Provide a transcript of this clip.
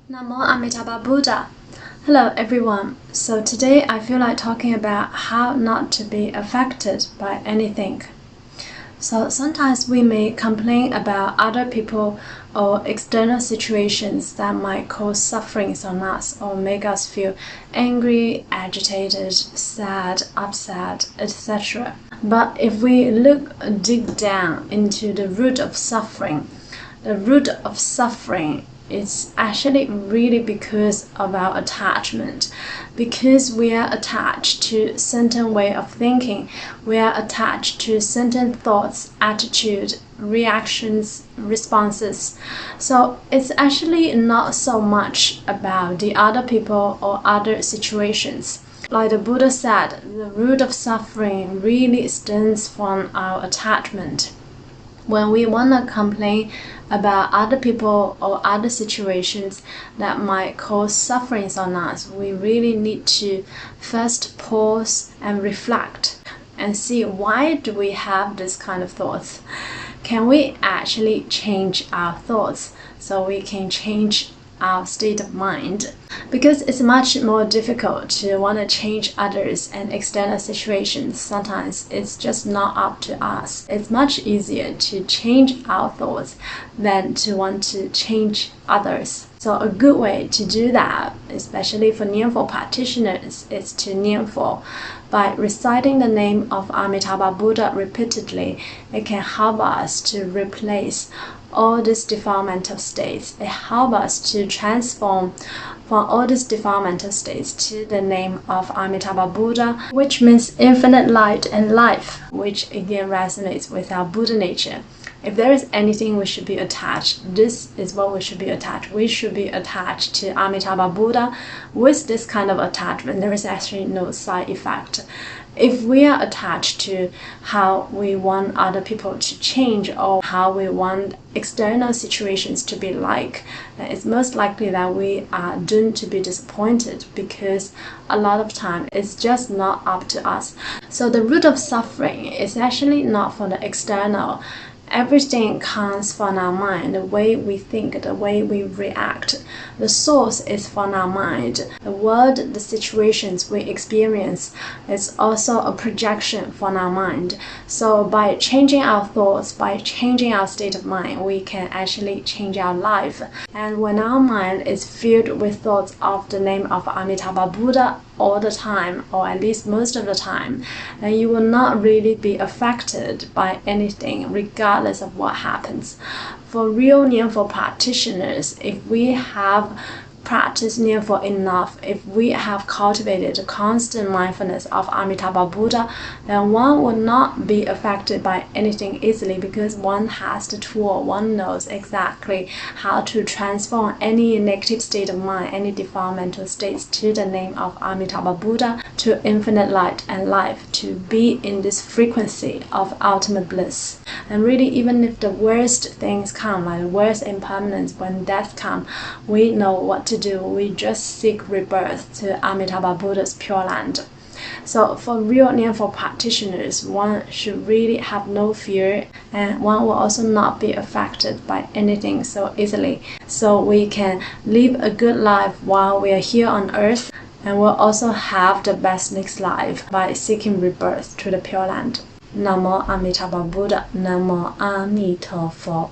Namo Amitabha Buddha. Hello everyone. So today I feel like talking about how not to be affected by anything. So sometimes we may complain about other people or external situations that might cause sufferings on us or make us feel angry, agitated, sad, upset, etc. But if we dig down into the root of suffering, it's actually really because of our attachment. Because we are attached to a certain way of thinking, we are attached to certain thoughts, attitude, reactions, responses. So it's actually not so much about the other people or other situations. Like the Buddha said, the root of suffering really stems from our attachment. When we want to complain about other people or other situations that might cause sufferings on us, we really need to first pause and reflect and see, why do we have this kind of thoughts? Can we actually change our thoughts so we can change our state of mind? Because it's much more difficult to want to change others and external situations. Sometimes it's just not up to us. It's much easier to change our thoughts than to want to change others. So a good way to do that, especially for Nianfo practitioners, is to Nianfo. By reciting the name of Amitabha Buddha repeatedly, it can help us to replace all these defilemental states. It helps us to transform from all these defilemental states to the name of Amitabha Buddha, which means infinite light and life, which again resonates with our Buddha nature. If there is anything we should be attached, this is what we should be attached. We should be attached to Amitabha Buddha. With this kind of attachment, there is actually no side effect. If we are attached to how we want other people to change or how we want external situations to be like, then it's most likely that we are doomed to be disappointed, because a lot of time it's just not up to us. So the root of suffering is actually not for the external. Everything comes from our mind, the way we think, the way we react. The source is from our mind. The world, the situations we experience is also a projection from our mind. So by changing our thoughts, by changing our state of mind, we can actually change our life. And when our mind is filled with thoughts of the name of Amitabha Buddha all the time, or at least most of the time, then you will not really be affected by anything, regardless of what happens. For real Nianfo practitioners, if we have practiced Nianfo enough, if we have cultivated the constant mindfulness of Amitabha Buddha, then one will not be affected by anything easily, because one has the tool, one knows exactly how to transform any negative state of mind, any defilemental states, to the name of Amitabha Buddha, to infinite light and life, to be in this frequency of ultimate bliss. And really, even if the worst things come, like the worst impermanence, when death comes, we know what to do. We just seek rebirth to Amitabha Buddha's Pure Land. So for real Nianfo practitioners, one should really have no fear, and one will also not be affected by anything so easily. So we can live a good life while we are here on earth, and we'll also have the best next life by seeking rebirth to the Pure Land. Namo Amitabha Buddha. Namo Amituofo.